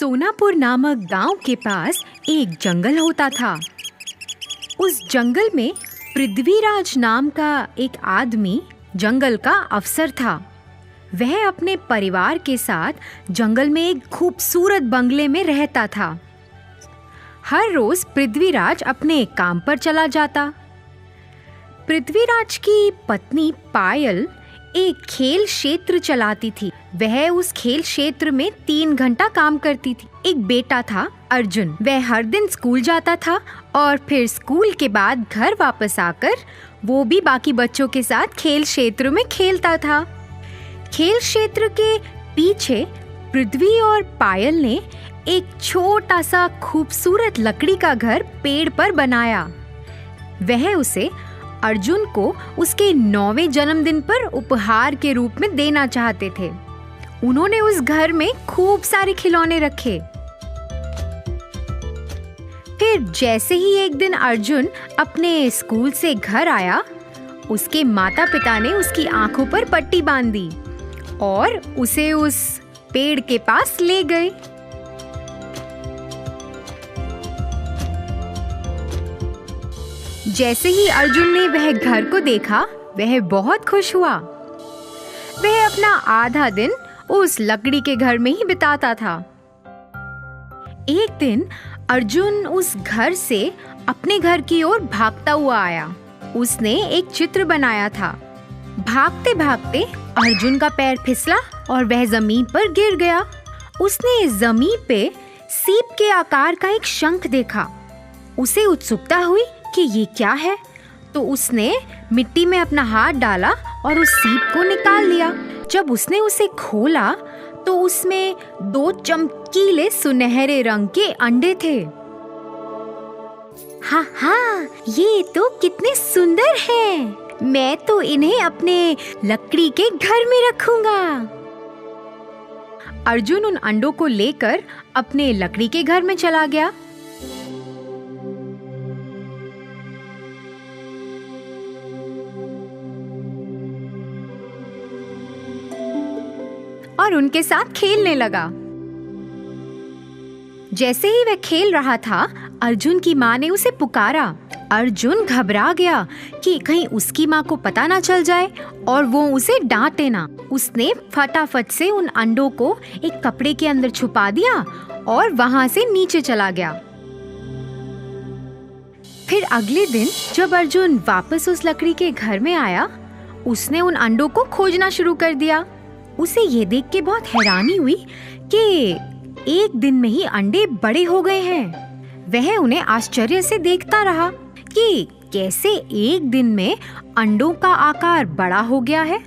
सोनापुर नामक गांव के पास एक जंगल होता था। उस जंगल में पृथ्वीराज नाम का एक आदमी जंगल का अफसर था। वह अपने परिवार के साथ जंगल में एक खूबसूरत बंगले में रहता था। हर रोज पृथ्वीराज अपने काम पर चला जाता। पृथ्वीराज की पत्नी पायल एक खेल क्षेत्र चलाती थी। वह उस खेल क्षेत्र में 3 घंटा काम करती थी। एक बेटा था अर्जुन। वह हर दिन स्कूल जाता था और फिर स्कूल के बाद घर वापस आकर वो भी बाकी बच्चों के साथ खेल क्षेत्र में खेलता था। खेल क्षेत्र के पीछे पृथ्वी और पायल ने एक छोटा सा खूबसूरत लकड़ी का घर पेड़ पर बनाया। वह उसे अर्जुन को उसके 9वें जन्मदिन पर उपहार के रूप में देना चाहते थे। उन्होंने उस घर में खूब सारे खिलौने रखे। फिर जैसे ही एक दिन अर्जुन अपने स्कूल से घर आया, उसके माता पिता ने उसकी आंखों पर पट्टी बांध दी और उसे उस पेड़ के पास ले गए। जैसे ही अर्जुन ने वह घर को देखा, वह बहुत खुश हुआ। वह अपना आधा दिन उस लकड़ी के घर में ही बिताता था। एक दिन अर्जुन उस घर से अपने घर की ओर भागता हुआ आया। उसने एक चित्र बनाया था। भागते भागते अर्जुन का पैर फिसला और वह जमीन पर गिर गया। उसने जमीन पे सीप के आकार का एक शंख देखा। उसे उत्सुकता हुई कि ये क्या है, तो उसने मिट्टी में अपना हाथ डाला और उस सीप को निकाल लिया। जब उसने उसे खोला तो उसमें 2 चमकीले सुनहरे रंग के अंडे थे। हाँ हाँ, ये तो कितने सुंदर हैं। मैं तो इन्हें अपने लकड़ी के घर में रखूंगा। अर्जुन उन अंडों को लेकर अपने लकड़ी के घर में चला गया। और उनके साथ खेलने लगा। जैसे ही वह खेल रहा था, अर्जुन की माँ ने उसे पुकारा। अर्जुन घबरा गया कि कहीं उसकी माँ को पता ना चल जाए और वो उसे डांटे ना। उसने फटाफट से उन अंडों को एक कपड़े के अंदर छुपा दिया और वहां से नीचे चला गया। फिर अगले दिन जब अर्जुन वापस उस लकड़ी के घर में आया, उसने उन अंडों को खोजना शुरू कर दिया। उसे ये देख के बहुत हैरानी हुई कि एक दिन में ही अंडे बड़े हो गए हैं। वह उन्हें आश्चर्य से देखता रहा कि कैसे एक दिन में अंडों का आकार बड़ा हो गया है।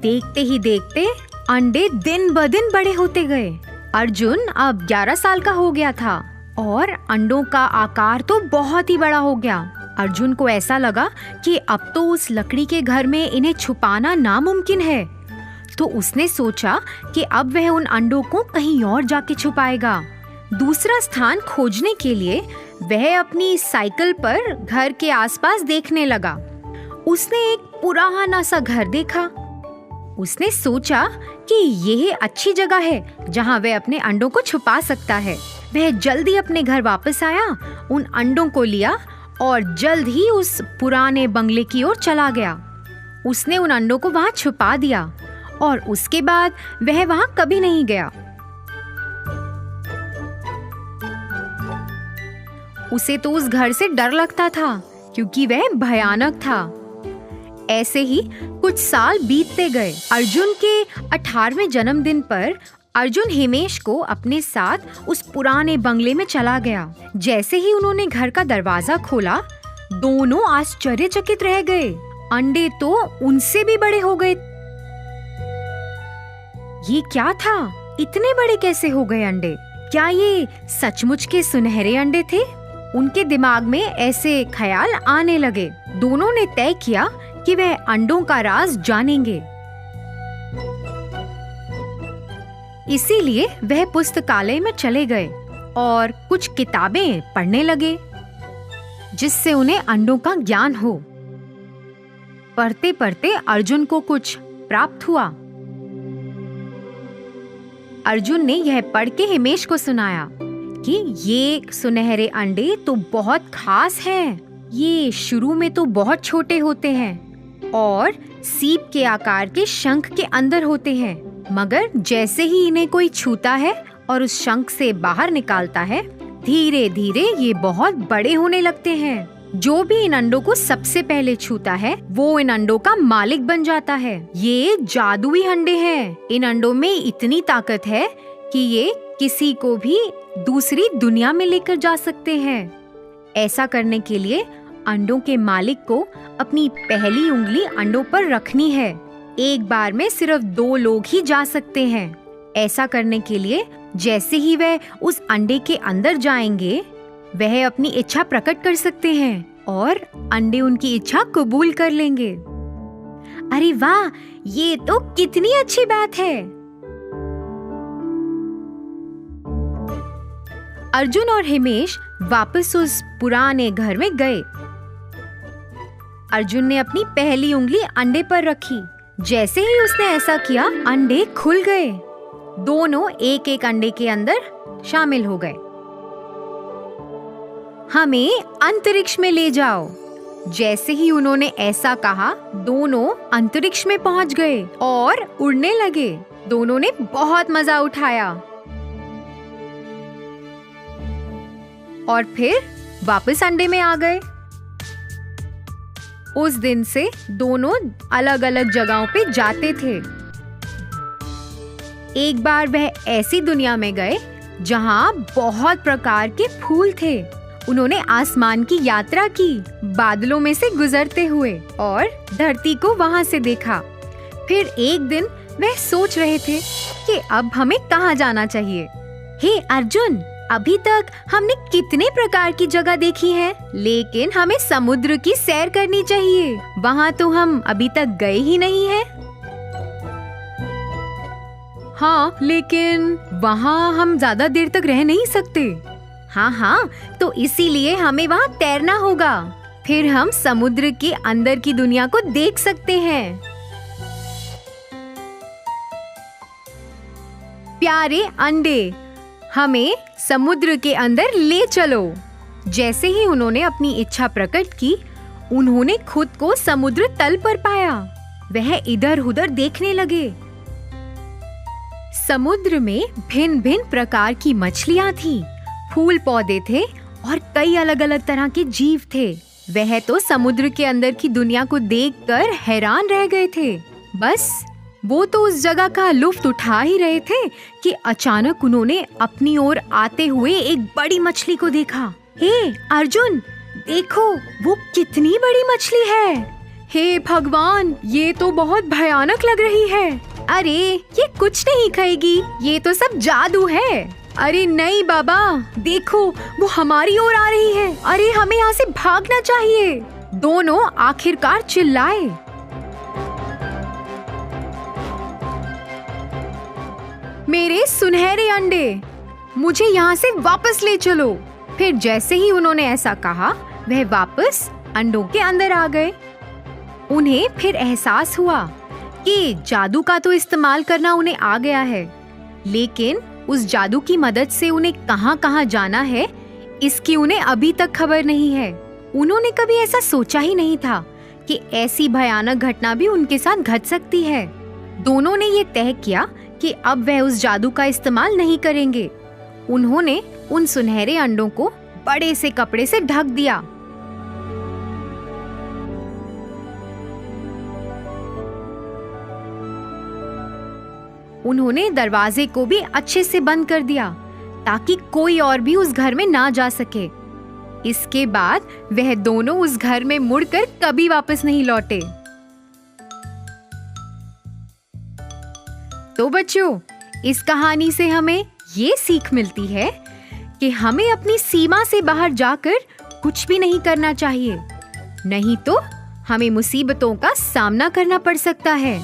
देखते ही देखते अंडे दिन ब दिन बड़े होते गए। अर्जुन अब 11 साल का हो गया था और अंडों का आकार तो बहुत ही बड़ा हो गया। अर्जुन को ऐसा लगा कि अब तो उस लकड़ी के घर में इन्हें छुपाना नामुमकिन है। तो उसने सोचा कि अब वह उन अंडों को कहीं और जाके छुपाएगा। दूसरा स्थान खोजने के लिए वह अपनी साइकिल पर घर के आसपास देखने लगा। उसने एक पुराना सा घर देखा। उसने सोचा कि यह अच्छी जगह है जहां वह अपने अंडों को छुपा सकता है। वह जल्दी अपने घर वापस आया, उन अंडों को लिया और जल्द ही उस पुराने बंगले की ओर चला गया। उसने उन अंडों को वहां छुपा दिया और उसके बाद वह वहां कभी नहीं गया। उसे तो उस घर से डर लगता था क्योंकि वह भयानक था। ऐसे ही कुछ साल बीतते गए। अर्जुन के 18वें जन्मदिन पर अर्जुन हिमेश को अपने साथ उस पुराने बंगले में चला गया। जैसे ही उन्होंने घर का दरवाजा खोला, दोनों आश्चर्यचकित रह गए। अंडे तो उनसे भी बड़े हो गए। ये क्या था? इतने बड़े कैसे हो गए अंडे? क्या ये सचमुच के सुनहरे अंडे थे? उनके दिमाग में ऐसे ख्याल आने लगे। दोनों ने तय किया कि वह अंडों का राज जानेंगे। इसीलिए वह पुस्तकालय में चले गए और कुछ किताबें पढ़ने लगे जिससे उन्हें अंडों का ज्ञान हो। पढ़ते पढ़ते अर्जुन को कुछ प्राप्त हुआ। अर्जुन ने यह पढ़ के हिमेश को सुनाया कि ये सुनहरे अंडे तो बहुत खास हैं। ये शुरू में तो बहुत छोटे होते हैं और सीप के आकार के शंख के अंदर होते हैं, मगर जैसे ही इन्हें कोई छूता है और उस शंख से बाहर निकालता है, धीरे धीरे ये बहुत बड़े होने लगते हैं। जो भी इन अंडों को सबसे पहले छूता है वो इन अंडों का मालिक बन जाता है। ये जादुई अंडे हैं। इन अंडों में इतनी ताकत है कि ये किसी को भी दूसरी दुनिया में लेकर जा सकते हैं। ऐसा करने के लिए अंडों के मालिक को अपनी पहली उंगली अंडों पर रखनी है। एक बार में सिर्फ 2 लोग ही जा सकते हैं। ऐसा करने के लिए जैसे ही वह उस अंडे के अंदर जाएंगे, वह अपनी इच्छा प्रकट कर सकते हैं और अंडे उनकी इच्छा कबूल कर लेंगे। अरे वाह, ये तो कितनी अच्छी बात है। अर्जुन और हिमेश वापस उस पुराने घर में गए। अर्जुन ने अपनी पहली उंगली अंडे पर रखी। जैसे ही उसने ऐसा किया, अंडे खुल गए। दोनों एक एक अंडे के अंदर शामिल हो गए। हमें अंतरिक्ष में ले जाओ। जैसे ही उन्होंने ऐसा कहा, दोनों अंतरिक्ष में पहुंच गए और उड़ने लगे। दोनों ने बहुत मजा उठाया और फिर वापस अंडे में आ गए। उस दिन से दोनों अलग अलग जगहों पे जाते थे। एक बार वह ऐसी दुनिया में गए जहां बहुत प्रकार के फूल थे। उन्होंने आसमान की यात्रा की, बादलों में से गुजरते हुए, और धरती को वहां से देखा। फिर एक दिन वह सोच रहे थे कि अब हमें कहाँ जाना चाहिए। हे अर्जुन, अभी तक हमने कितने प्रकार की जगह देखी है, लेकिन हमें समुद्र की सैर करनी चाहिए। वहाँ तो हम अभी तक गए ही नहीं हैं। हाँ, लेकिन वहाँ हम ज्यादा देर तक रह नहीं सकते। हाँ, तो इसीलिए हमें वहाँ तैरना होगा। फिर हम समुद्र के अंदर की दुनिया को देख सकते हैं। प्यारे अंडे, हमें समुद्र के अंदर ले चलो। जैसे ही उन्होंने अपनी इच्छा प्रकट की, उन्होंने खुद को समुद्र तल पर पाया। वह इधर उधर देखने लगे। समुद्र में भिन्न भिन्न प्रकार की मछलियां थीं, फूल पौधे थे और कई अलग अलग तरह के जीव थे। वह तो समुद्र के अंदर की दुनिया को देखकर हैरान रह गए थे। बस वो तो उस जगह का लुत्फ उठा ही रहे थे कि अचानक उन्होंने अपनी ओर आते हुए एक बड़ी मछली को देखा। हे अर्जुन, देखो वो कितनी बड़ी मछली है। हे भगवान, ये तो बहुत भयानक लग रही है। अरे ये कुछ नहीं खाएगी, ये तो सब जादू है। अरे नहीं बाबा, देखो वो हमारी ओर आ रही है। अरे हमें यहाँ से भागना चाहिए। दोनों आखिरकार चिल्लाए। मेरे सुनहरे अंडे, मुझे यहाँ से वापस ले चलो। फिर जैसे ही उन्होंने ऐसा कहा, वह वापस अंडों के अंदर आ गए। उन्हें फिर एहसास हुआ कि जादू का तो इस्तेमाल करना उन्हें आ गया है, लेकिन उस जादू की मदद से उन्हें कहाँ कहाँ जाना है, इसकी उन्हें अभी तक खबर नहीं है। उन्होंने कभी ऐसा सोचा ही नहीं था कि ऐसी भयानक घटना भी उनके साथ घट सकती है। दोनों ने ये तय किया कि अब वह उस जादू का इस्तेमाल नहीं करेंगे। उन्होंने उन सुनहरे अंडों को बड़े से कपड़े से ढक दिया। उन्होंने दरवाजे को भी अच्छे से बंद कर दिया ताकि कोई और भी उस घर में ना जा सके। इसके बाद वह दोनों उस घर में मुड़कर कभी वापस नहीं लौटे। तो बच्चों, इस कहानी से हमें ये सीख मिलती है कि हमें अपनी सीमा से बाहर जाकर कुछ भी नहीं करना चाहिए, नहीं तो हमें मुसीबतों का सामना करना पड़ सकता है।